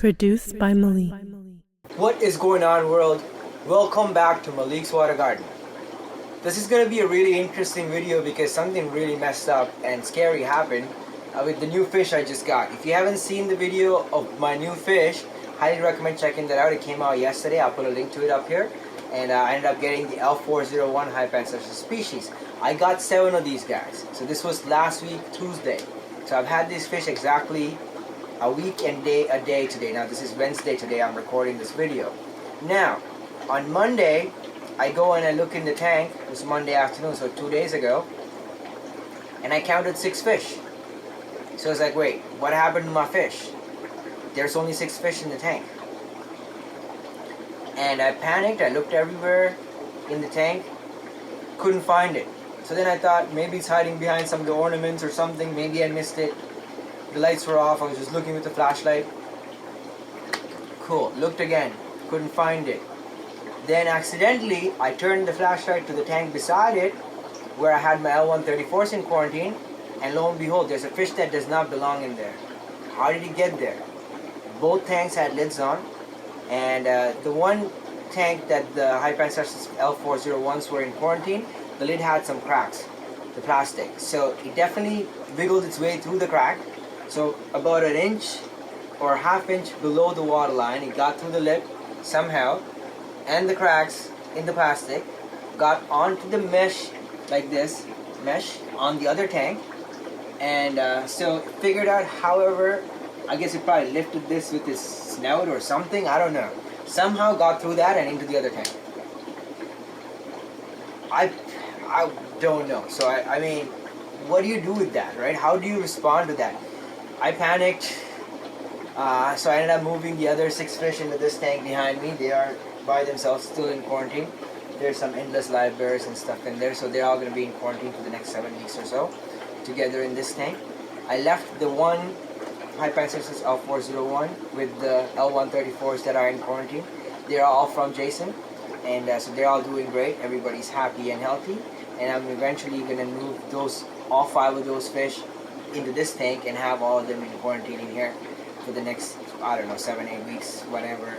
Produced by Malik. What is going on, world? Welcome back to Malik's Water Garden. This is going to be a really interesting video because something really messed up and scary happened with the new fish I just got. If you haven't seen the video of my new fish, highly recommend checking that out. It came out yesterday. I'll put a link to it up here. And I ended up getting the L401 Hypanthus species. I got 7 of these guys. So this was last week, Tuesday. So I've had these fish exactly a week and a day today. Now this is Wednesday today. I'm recording this video. Now, on Monday, I go and I look in the tank. It was Monday afternoon, so 2 days ago. And I counted 6 fish. So I was like, wait, what happened to my fish? There's only 6 fish in the tank. And I panicked. I looked everywhere in the tank. Couldn't find it. So then I thought maybe it's hiding behind some of the ornaments or something. Maybe I missed it. The lights were off. I was just looking with the flashlight. Cool. Looked again. Couldn't find it. Then accidentally, I turned the flashlight to the tank beside it where I had my L134s in quarantine. And lo and behold, there's a fish that does not belong in there. How did he get there? Both tanks had lids on. And the one tank that the Hypanthus L401s were in quarantine, the lid had some cracks, the plastic. So it definitely wiggled its way through the crack. So about an inch or half inch below the water line, it got through the lip somehow. And the cracks in the plastic got onto the mesh like this, mesh on the other tank. And so figured out, however, I guess it probably lifted this with his snout or something, I don't know. Somehow got through that and into the other tank. I don't know. So I mean, what do you do with that, right? How do you respond to that? I panicked. So I ended up moving the other 6 fish into this tank behind me. They are by themselves still in quarantine. There's some endless live bears and stuff in there, so they're all going to be in quarantine for the next 7 weeks or so together in this tank. I left the one Hypanthus L401 with the L134s that are in quarantine. They're all from Jason, and so they're all doing great. Everybody's happy and healthy, and I'm eventually going to move all 5 of those fish into this tank and have all of them in quarantine in here for the next, I don't know, 7-8 weeks, whatever.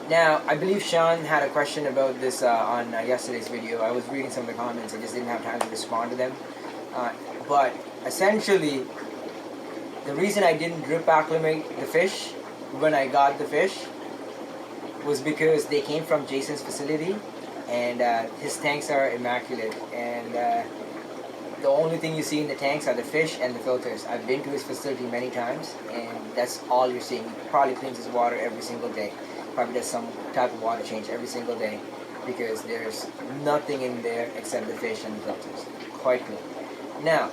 Now, I believe Sean had a question about this on yesterday's video. I was reading some of the comments. I just didn't have time to respond to them. But essentially, the reason I didn't drip acclimate the fish when I got the fish was because they came from Jason's facility, and his tanks are immaculate, and the only thing you see in the tanks are the fish and the filters. I've been to his facility many times, and that's all you're seeing. He probably cleans his water every single day. Probably does some type of water change every single day, because there's nothing in there except the fish and the filters. Quite clean. Now,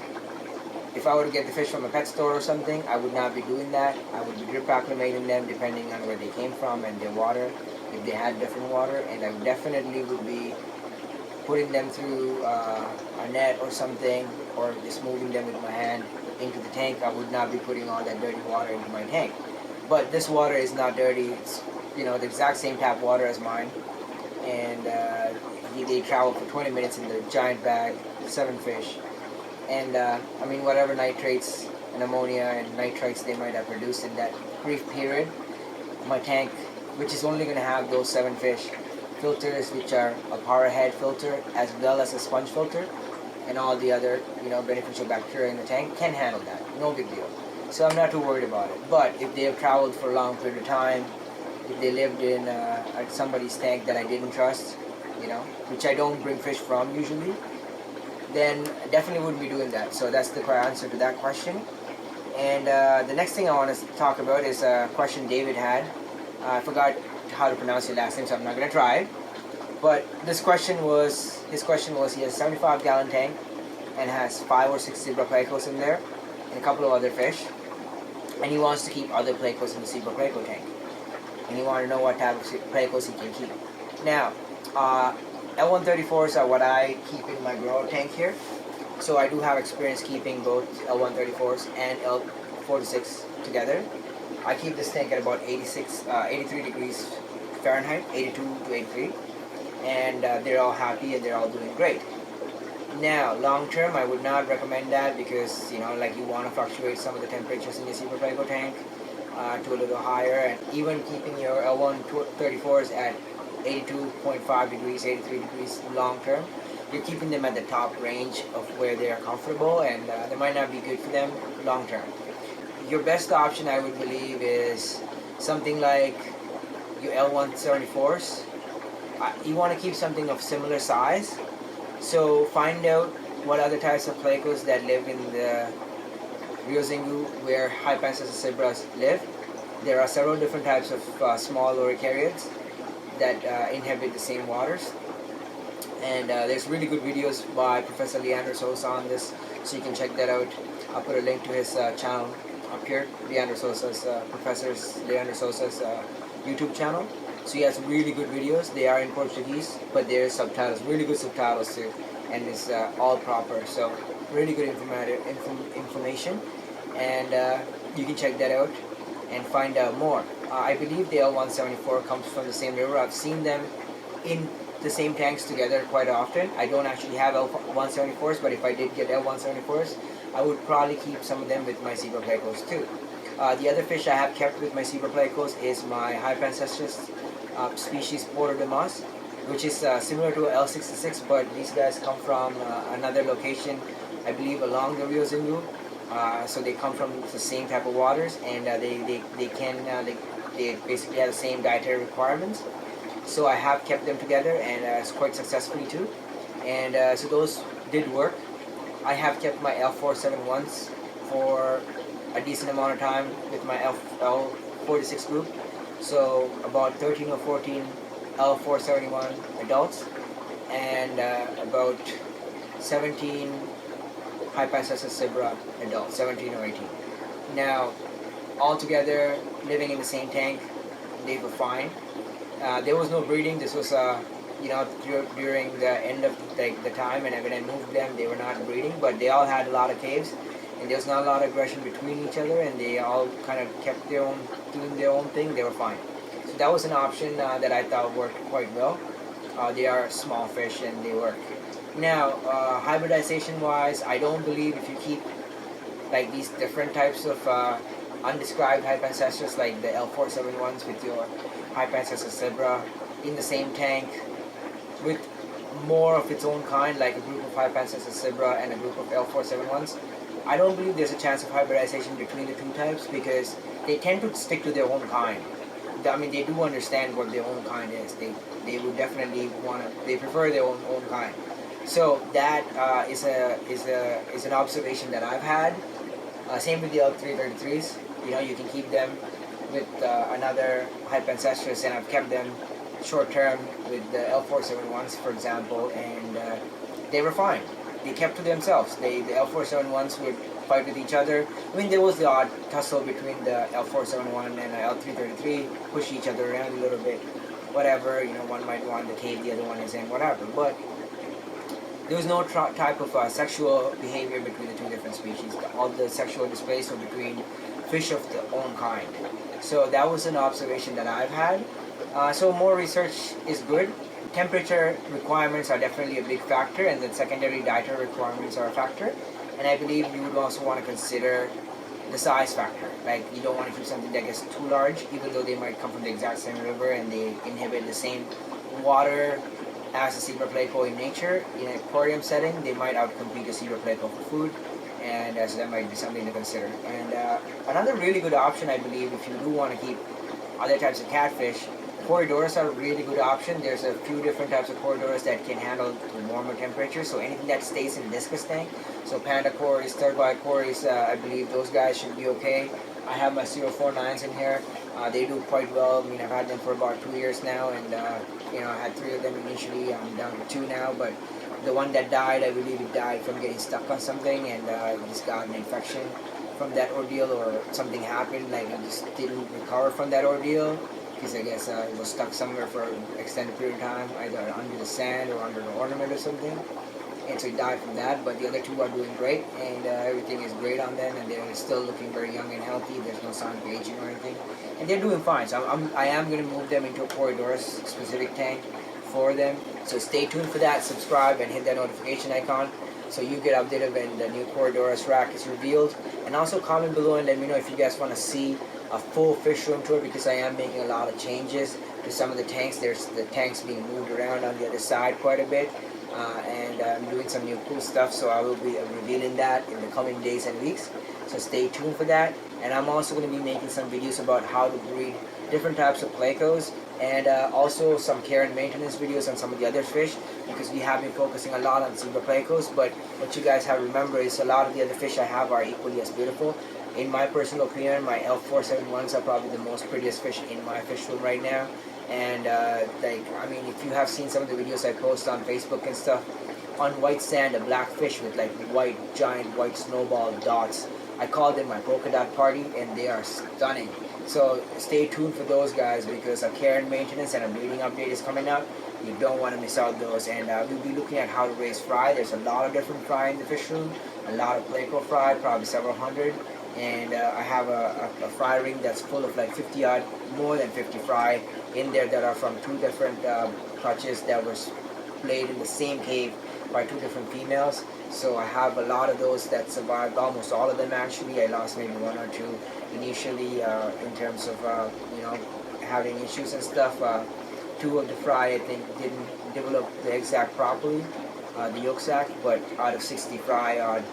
if I were to get the fish from a pet store or something, I would not be doing that. I would be drip acclimating them depending on where they came from and their water, if they had different water, and I definitely would be putting them through a net or something, or just moving them with my hand into the tank. I would not be putting all that dirty water into my tank. But this water is not dirty. It's, you know, the exact same tap water as mine, and they travel for 20 minutes in the giant bag, 7 fish. And I mean, whatever nitrates and ammonia and nitrites they might have produced in that brief period, my tank, which is only going to have those 7 fish, filters which are a power head filter as well as a sponge filter, and all the other, you know, beneficial bacteria in the tank, can handle that. No big deal. So I'm not too worried about it. But if they have traveled for a long period of time, if they lived in somebody's tank that I didn't trust, you know, which I don't bring fish from usually, then I definitely wouldn't be doing that. So that's the answer to that question. And the next thing I want to talk about is a question David had. I forgot how to pronounce your last name, so I'm not going to try. But his question was, he has a 75-gallon tank and has 5 or 6 zebra Plecos in there and a couple of other fish. And he wants to keep other Plecos in the zebra Pleco tank. And he wanted to know what type of Plecos he can keep. Now, L134s are what I keep in my grow tank here. So I do have experience keeping both L134s and L46 together. I keep this tank at about 83 degrees Fahrenheit, 82 to 83. And they're all happy and they're all doing great. Now, long term, I would not recommend that because like you want to fluctuate some of the temperatures in your Super Pleco tank to a little higher, and even keeping your L134s at 82.5 degrees, 83 degrees long term, you're keeping them at the top range of where they are comfortable, and they might not be good for them long term. Your best option, I would believe, is something like your L174s. You want to keep something of similar size, so find out what other types of Plecos that live in the Rio Xingu where Hypanthus cibras live. There are several different types of small loricariids that inhabit the same waters, and there's really good videos by Professor Leandro Sosa on this, so you can check that out. I'll put a link to his channel up here, Professor Leandro Sosa's YouTube channel. So he has really good videos. They are in Portuguese, but there's subtitles, really good subtitles too, and it's all proper. So really good information, and you can check that out and find out more. I believe the L174 comes from the same river. I've seen them in the same tanks together quite often. I don't actually have L174s, but if I did get L174s, I would probably keep some of them with my Zebra Plecos too. The other fish I have kept with my Zebra Plecos is my Hypanthus species Porto de Mas, which is similar to L66, but these guys come from another location, I believe along the Rio Xingu. So they come from the same type of waters, and they basically have the same dietary requirements. So I have kept them together, and quite successfully too. And so those did work. I have kept my L471s for a decent amount of time with my L46 group. So about 13 or 14 L471 adults, and about 17 Hypanthus cibra adults, 17 or 18. Now, all together, living in the same tank, they were fine. There was no breeding. This was during the end of the time, and when I moved them, they were not breeding, but they all had a lot of caves, and there was not a lot of aggression between each other, and they all kind of kept doing their own thing. They were fine. So that was an option that I thought worked quite well. They are small fish, and they work. Now, hybridization wise, I don't believe if you keep like these different types of undescribed Hypanthus, like the L471s with your Hypanthus cibra in the same tank with more of its own kind, like a group of Hypanthus cibra and a group of L471s, I don't believe there's a chance of hybridization between the two types, because they tend to stick to their own kind. I mean, they do understand what their own kind is. They would definitely they prefer their own kind. So that is an observation that I've had. Same with the L333s. You can keep them with another Hypanthus, and I've kept them short term with the L471s, for example, and they were fine. They kept to themselves. The L471s would fight with each other. I mean, there was the odd tussle between the L471 and the L333, push each other around a little bit, whatever. One might want the cave, the other one is in, whatever. But there was no type of sexual behavior between the two different species. All the sexual displays were between fish of the own kind. So that was an observation that I've had. So more research is good. Temperature requirements are definitely a big factor, and then secondary dietary requirements are a factor. And I believe you would also want to consider the size factor. Like, you don't want to keep something that gets too large, even though they might come from the exact same river and they inhabit the same water as a zebra pleco in nature. In an aquarium setting, they might outcompete a zebra pleco for food, and so that might be something to consider. And another really good option, I believe, if you do want to keep other types of catfish, corridors are a really good option. There's a few different types of corridors that can handle the warmer temperatures. So anything that stays in a discus tank, so panda cories, third-bite cories, I believe those guys should be okay. I have my 049s in here. They do quite well. I mean, I've had them for about 2 years now, and I had 3 of them initially. I'm down to 2 now, but the one that died, I believe it died from getting stuck on something, and just got an infection from that ordeal, or something happened, like it just didn't recover from that ordeal, because I guess it was stuck somewhere for an extended period of time, either under the sand or under the ornament or something, and so it died from that. But the other 2 are doing great, and everything is great on them, and they're still looking very young and healthy. There's no sign of aging or anything, and they're doing fine. So I am going to move them into a corridors specific tank for them, So stay tuned for that, subscribe and hit that notification icon so you get updated when the new Corridorus rack is revealed. And also comment below and let me know if you guys want to see a full fish room tour, because I am making a lot of changes to some of the tanks. There's the tanks being moved around on the other side quite a bit, and I'm doing some new cool stuff, so I will be revealing that in the coming days and weeks. So stay tuned for that. And I'm also going to be making some videos about how to breed different types of Plecos, and also some care and maintenance videos on some of the other fish, because we have been focusing a lot on silver Plecos. But what you guys have to remember is a lot of the other fish I have are equally as beautiful. In my personal opinion, my L471s are probably the most prettiest fish in my fish room right now. And if you have seen some of the videos I post on Facebook and stuff, on white sand, a black fish with like giant white snowball dots, I call them my polka dot party, and they are stunning. So stay tuned for those guys, because a care and maintenance and a breeding update is coming up. You don't want to miss out those. And we'll be looking at how to raise fry. There's a lot of different fry in the fish room, a lot of Pleco fry, probably several hundred. And I have a fry ring that's full of like 50 odd, more than 50 fry in there that are from 2 different clutches that were laid in the same cave by 2 different females. So I have a lot of those that survived, almost all of them actually. I lost maybe 1 or 2 initially in terms of having issues and stuff. 2 of the fry I think didn't develop the egg sac properly, the yolk sac, but out of 60 fry odd,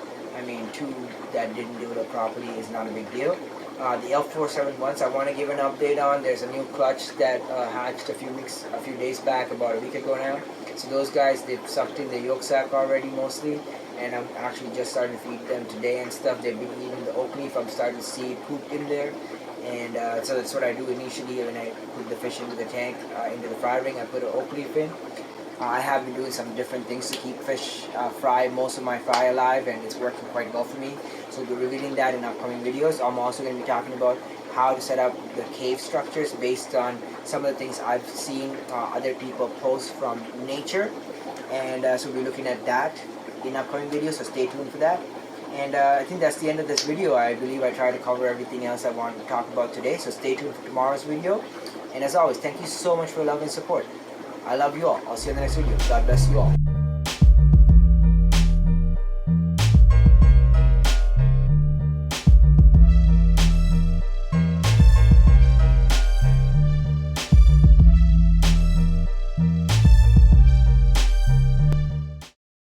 2 that didn't develop properly is not a big deal. The L471s I want to give an update on. There's a new clutch that hatched a few days back, about a week ago now. So those guys, they've sucked in the yolk sac already mostly, and I'm actually just starting to feed them today and stuff. They've been eating the oak leaf. I'm starting to see poop in there, and so that's what I do initially when I put the fish into the tank, into the fry ring. I put an oak leaf in. I have been doing some different things to keep fish most of my fry alive, and it's working quite well for me. So we'll be revealing that in upcoming videos. I'm also going to be talking about how to set up the cave structures based on some of the things I've seen other people post from nature, and so we'll be looking at that in upcoming videos, so stay tuned for that. And I think that's the end of this video. I believe I tried to cover everything else I wanted to talk about today, so stay tuned for tomorrow's video. And as always, thank you so much for your love and support. I love you all. I'll see you in the next video. God bless you all.